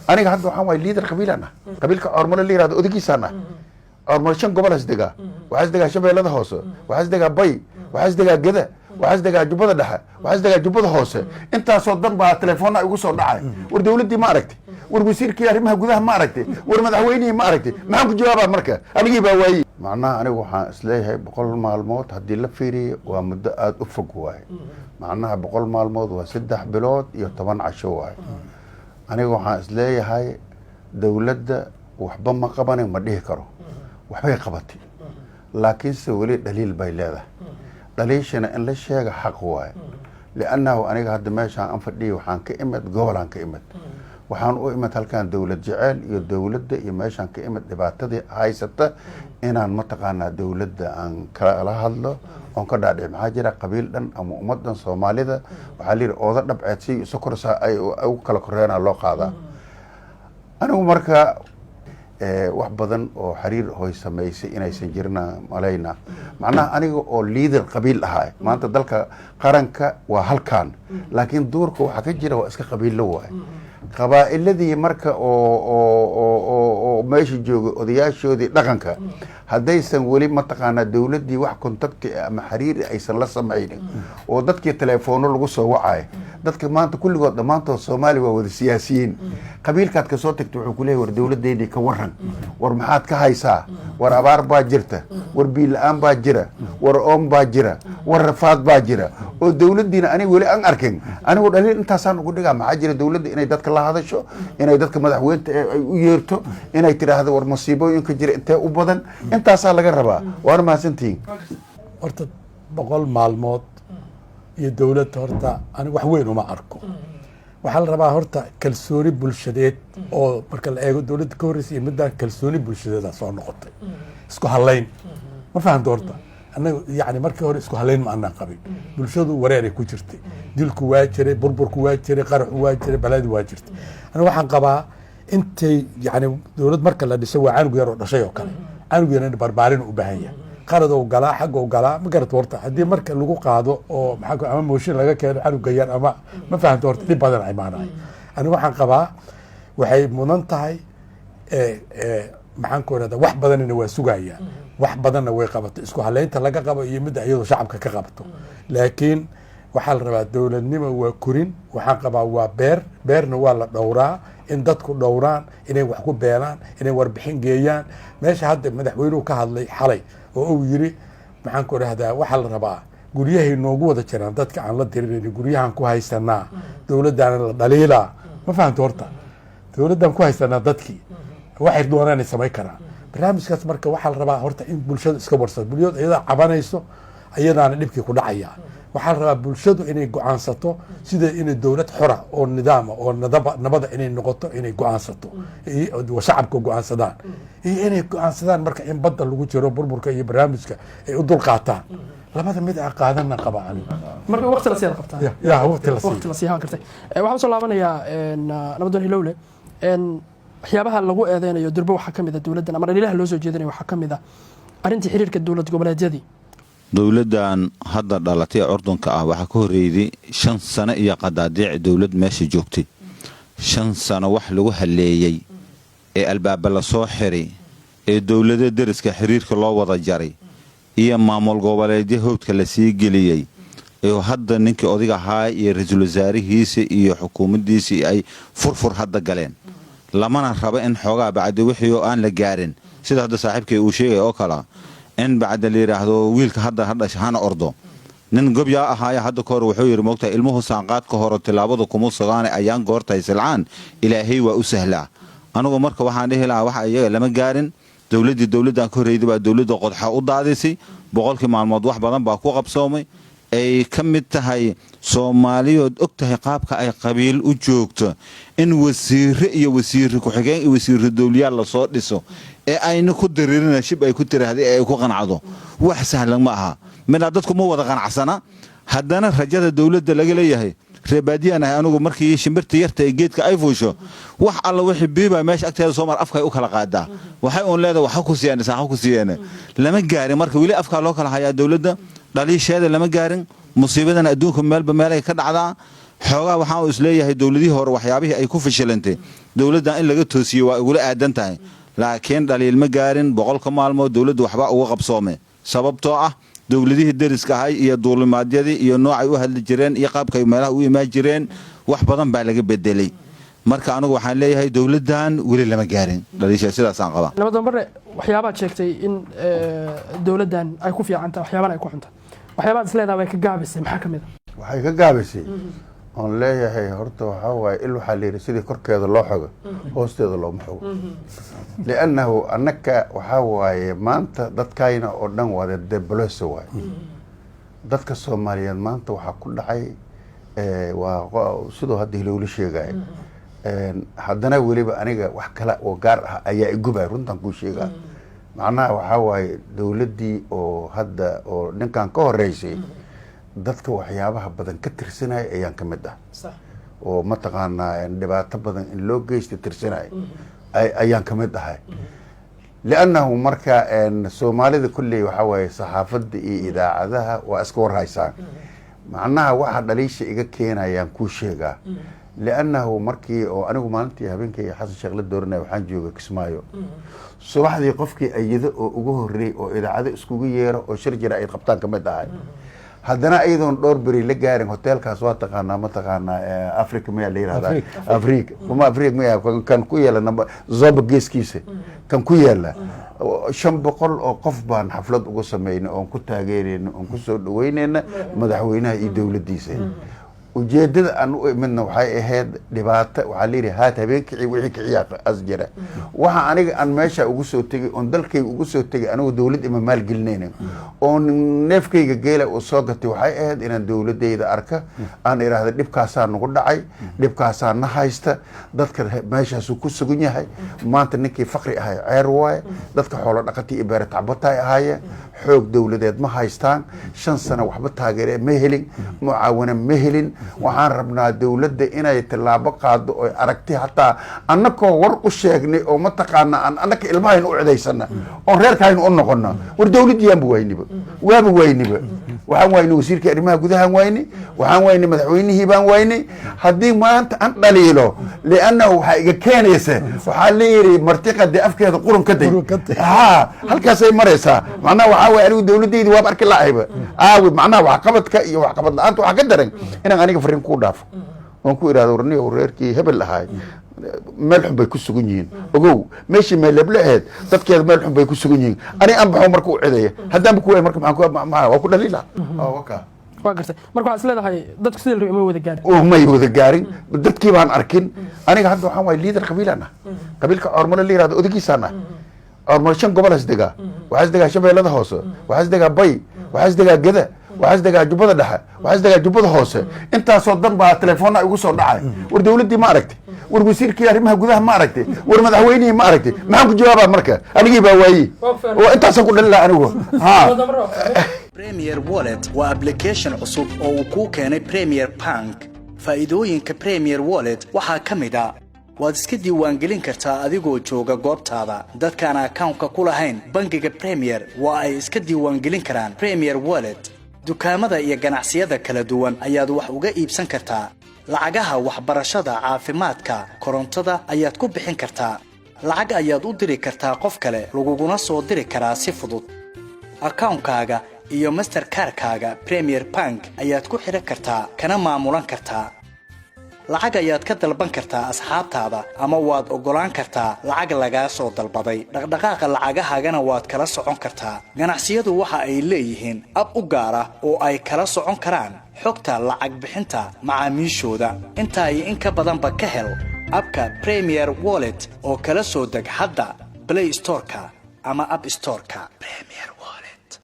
aniga hadda waxaan waay liidar qabiilana qabiilka ormole la yirahdo odagiisana ormole shan gobol isdegaa waxaa isdegaa shabeellada hoose waxaa isdegaa bay waxaa isdegaa geda waxaa isdegaa jubbada dhexe waxaa isdegaa jubbada hoose intaasoo dan baa telefoonna igu soo dhacay war dawladdii ma aragtay war wasiirkii arrimaha gudaha ma aragtay war madaxweynihii ma aragtay maxaan ku jawaabaa marka anigii baa waayey macnaha anigu waxaan isleeyahay 100 maalmood haddii la fiiriyo waa muddo aada u fog waaye macnaha 100 maalmood waa 3 bilood iyo 10 casho waaye aniga waxaan isleeyahay dawladda waxba ma qabanin ma dhihi karo waxbay qabatay laakiinse weli dhaliil bay leedahay dhaliishana in la sheega xaq waaye liannahu aniga hadda meeshaan aan fadhiyay waxaan ka imid gobolaan ka imid waxaan u imid halkaan dawlad jecel iyo dawladda iyo meeshaan ka imid dhibaatadii haysata inaan mataqaanaa dawladda aan kala hadlo oon ka dhaadhic maxaa jira qabiil dhan ama ummadan soomaalida waxaa layidhi ooda dhabceed si isu korsaa ay u kala korreena loo qaadaa anigu marka wax badan oo xiriir hoy samaysay inaysan jirna malayna macnaha aniga oo liidar qabiil ahaa maanta dalka qaranka waa halkaan laakiin duurka waxa ka jira waa iska qabiilo waay qabaa'iladii marka oo meesha jooga odayaashoodii dhaqanka haddaysan weli mataqaanaa dawladdii wax kontakti ama xiriir aysan la samaynin oo dadkii teleefoono lagu soo wacay dadka maanta kulligood dhammaantood soomaali waa wada siyaasiyiin qabiilkaad ka soo tagta wuxuu ku leeyahy war dawladdeennii ka waran war maxaad ka haysaa war abaar baa jirta war biila-aan baa jira war oom baa jira war rafaad baa jira oo dawladdiina aniga weli aan arkin anigu dhaliil intaasaan ugu dhigaa maxaa jira dawladda inay dadka la hadasho inay dadka madaxweynta ay u yeerto inay tidhaahdo war masiibooyinka jira intee u badan intaasaa laga rabaa waana mahadsantihiin horta 100 maalmood iyo dawladda horta aniga wax weyn uma arko waxaa la rabaa horta kalsooni bulshadeed oo marka la eego dawladda ka horreysay iyo midaan kalsooni bulshadeeda soo noqotay isku halayn ma fahamta horta annaga yani markii hore isku halayn ma annaan qabin bulshadu wareeray ku jirtay dilku waa jiray burburku waa jiray qaraxu waa jiray balaadi waa jirtay aniga waxaan qabaa intay yani dawlad marka la dhisay waa canug yar oo dhashay oo kale canug yarna barbaarin u baahan yahay qaradoo galaa xaggoo galaa ma garata horta haddii marka lagu qaado oo maxaa ama mooshin laga keeno canugga yar ama ma fahamta horta dhib badan imaanayo aniga waxaan qabaa waxay mudan tahay maxaan ku irahdaa wax badanina waa sugayaa wax badanna way qabato isku halaynta laga qabo iyo midda iyadoo shacabka ka qabto laakiin waxaa la rabaa dawladnimo waa korin waxaan qabaa waa beerna waa la dhowraa in dadku dhowraan inay wax ku beelaan inay warbixin geeyaan meesha hadda madaxweynuhu ka hadlay xalay oo uu yiri maxaan ku irahdaa waxaa la rabaa guryahay noogu wada jiraan dadka aan la dirirayni guryahan ku haysanaa dawladdaana la dhaliilaa ma fahamta horta dawladdan ku haysanaa dadkii waxay doonaan ay samayn karaan barnaamijkaas marka waxaa la rabaa horta in bulshadu iska warsado bulshadu iyadaa cabanayso iyadaana dhibkii ku dhacaya waxaa la rabaa bulshadu inay go-aansato sida inay dawlad xora oo nidaama oo nabada inay noqoto inay go-aansato shacabka go-aansadaan iyo inay go-aansadaan marka in badda lagu jiro burburka iyo barnaamijka ay u dul qaataan labada mid a qaadana qaba marka waqti la siiyay qabtaa ya waqti la siiyay kartay waxaan soo laabanayaa nabadoon hilowle waxyaabaha lagu eedeynayo durba waxaa ka mid ah dawladdan ama dhaliilaha loo soo jeedinayo waxaa ka mid ah arrintii xiriirka dawlad goboleedyadii dawladdan hadda dhalatay curdunka ah waxaa ka horreeyay 5 sano iyo qadaadiic dawlad meesha joogtay 5 sano wax lagu haleeyay ee albaaba la soo xiray ee dawladda dariska xiriirka loo wada jaray iyo maamul goboleedyo howdka la sii geliyay ee hadda ninkii odiga ahaa iyo ra'iisul wasaarihiisa iyo xukuumaddiisa ay furfur hadda galeen lamana rabo in xoogaa bacdi wixii oo aan la gaarin sida hadda saaxiibkay uu sheegay oo kala in bacda la yiraahdo wiilka hadda hana ordo nin gobya ahaaya hadda koor wuxuu yiri moogta ilmuhu saanqaad ka hor tilaabada kuma sugaan ayaan goortay silcaan ilaahay waa u sahlaa anigu marka waxaan dhihi lahaa waxa iyaga lama gaarin dawladdan ka horeeyay baa dawladda qodxa u daadisay boqolkii maalmood wax badan baa ku qabsoomay ay ka mid tahay Soomaaliyood og tahay qaabka ay qabiil u joogto in wasiir iyo wasiir ku xigeen iyo wasiir dawliyaal la soo dhiso ee ayna ku dareerina shib ay ku tiraahday ay ku qanacdo wax sahlan ma aha mina dadku ma wada qanacsana haddana rajada dawladda laga leeyahay reebaadiyana anigu markii shimbirta yarta ee geedka ay fuusho wax alla wixii biiba meesha agteeda Soomaal afka ay u kala qaadaa waxay oon leedahay waxa ku siiyeen lama gaarin marka wili afka loo kala hayaa dawladda dhaliisheeda lama gaarin musiibadan adduunka meel ay ka dhacdaa xoogaa waxaan u isleeyahay dowladihii hore waxyaabihii ay ku fashilantay dowladdan in laga toosiyo waa igula aadan tahay laakiin dhaliil ma gaarin 100 maalmood dowladdu waxba uga qabsoome sababtoo ah dowladihii deriska ahay iyo duulimaadyadii iyo noocay u hadli jireen iyo qaabkay meelaha u imaan jireen wax badan baa laga bedelay marka anigu waxaan leeyahay dowladdan weli lama gaarin dhaliisha sidaas aan qabaa nabadoon bare waxyaabaad sheegtay in dowladdan ay ku fiicantahay waxyaabana ay ku xuntahay waxyaabaad isleedahay way ka gaabisay maxaa ka mid ah waxay ka gaabisay oon leeyahay horta waxaa waaye il waxaa la yidhi sidii korkeeda loo xogo hoosteeda looma xogo liannahu annaka waxaa waaye maanta dadkayna oo dhan wada deboloso waaye dadka soomaaliyeed maanta waxaa ku dhacay waa sidoo hadda hilowla sheegaya haddana weliba aniga wax kale oo gaar ah ayaa igubay runtan kuu sheegaa macnaha waxaa waaye dowladdii oo hadda oo ninkan ka horeysay dadka waxyaabaha badan ka tirsanaya ayaan ka mid ah oo mataqaanaa dhibaato badan in loo geysta tirsanaya ayaan ka mid ahay liannahu marka soomaalida kulley waxaa waaye saxaafadda iyo idaacadaha waa iska warhaysaan macnaha waxa dhaliisha iga keenayaan kuu sheegaa liannahu markii oo anigu maalintii habeenkii xasan sheekh la dooranaya waxaan joogay Kismaayo subaxdii qofkii ayida oo ugu horreeyay oo idaacada iskugu yeero oo shir jira ay qabtaan ka mid ahay haddana ayadoon dhowr beri la gaarin hoteelkaas waa taqaanaa mataqaanaa Africa miyaa la yiraahdaa Africa miyaa kan ku yeela Zoba geeskiisa kan ku yeela 500 oo qof baan xaflad ugu sameeyay oo ku taageereen oo ku soo dhaweynayna madaxweynaha iyo dawladdiisa ujeedada aan u imidna waxay ahayd dhibaato waxaa la yidhi haat habeenkii wixii kiciyaa as jira waxa aniga aan meesha ugu soo tegay oon dalkayga ugu soo tegay anigu dawlad ima maal gelinayna oo neefkayga geela uu soo gatay waxay ahayd inaan dawladayda arka aan iraahdo dhibkaasaa nagu dhacay dhibkaasaa na haysta dadka meeshaasuu ku sugan yahay maanta ninkii faqri ahay ceer waaye dadka xoolo dhaqatii iyo beero tacbatay ahaayeen xoog dawladeed ma haystaan 5 sano waxba taageere ma helin mucaawana ma helin waxaan rabnaa dawladda inay tilaabo qaado oo aragti hataa annakoo war u sheegnay oo mataqaana aan annaka ilmahayn u cidaysana oo reerkayn u noqono war dawladdiyaanba wayniba waxaan waynay wasiirka arrimaha gudaha waynay waxaan waynay madaxweynihii baan waynay haddii maanta aan dhaliilo liannahu waxaa iga keenaysa waxaa la yidhi martiqade afkeeda qurun ka day halkaasay maraysaa macnaha waxaa waye anigu dawladdaydi waaba arki lahayba aawi macnaha waxqabadka iyo waxqabad la-aanta waxaa ka daran inaan aniga fariin kuu dhaafo oon ku idhahdo warniyo reerkii hebel ahaay meel xun bay ku sugan yihiin ogow meeshii meeleble ahayd dadkeeda meel xun bay ku sugan yihiin ani aan baxo marka u cidaya haddaan ku waay marka waa ku dhaliila waa gartay marka waxaad isleedahay dadku sidii la uma wada gaarin may wada gaarin dadkii baan arkin aniga hadda waxaan waay liidar qabiilaan ah qabiilka ormole la yirahdo odagiisaan ah ormole 5 gobol is degaa waxaa is degaa shabeellada hoose waxaa is degaa bay waxaa is degaa geda waxaa is degaa jubbada dhexe waxaa is degaa jubbada hoose intaasoo dan baa telefoonna igu soo dhacay war dawladdii ma aragtay war wasiirkii arrimaha gudaha ma aragtay war madaxweynihii ma aragtay maxaan ku jawaabaa marka anigii baa waayey oo intaasaan ku dhalila anigu Premier Wallet waa application cusub oo uu kuu keenay Premier Bank faa'iidooyinka Premier Wallet waxaa ka mid ah waad iska diiwaangelin kartaa adigoo jooga goobtaada dadkaan account-ka ku lahayn bangiga Premier waa ay iska diiwaangelin karaan Premier Wallet dukaamada iyo ganacsiyada kala duwan ayaad wax uga iibsan kartaa lacagaha waxbarashada caafimaadka korontada ayaad ku bixin kartaa lacag ayaad u diri kartaa qof kale laguguna soo diri karaa si fudud account-kaaga iyo Mastercard-kaaga Premier Bank ayaad ku xiran kartaa kana maamulan kartaa lacag ayaad ka dalban kartaa asxaabtaada ama waad ogolaan kartaa lacag laga soo dalbaday dhaqdhaqaaqa lacagahaagana waad kala socon kartaa ganacsiyadu waxa ay leeyihiin ab u gaar ah oo ay kala socon karaan xogta lacag bixinta macaamiishooda inta ay in ka badanba ka hel abka Premier Wallet oo kala soo deg hadda Play Store-ka ama App Store-ka Premier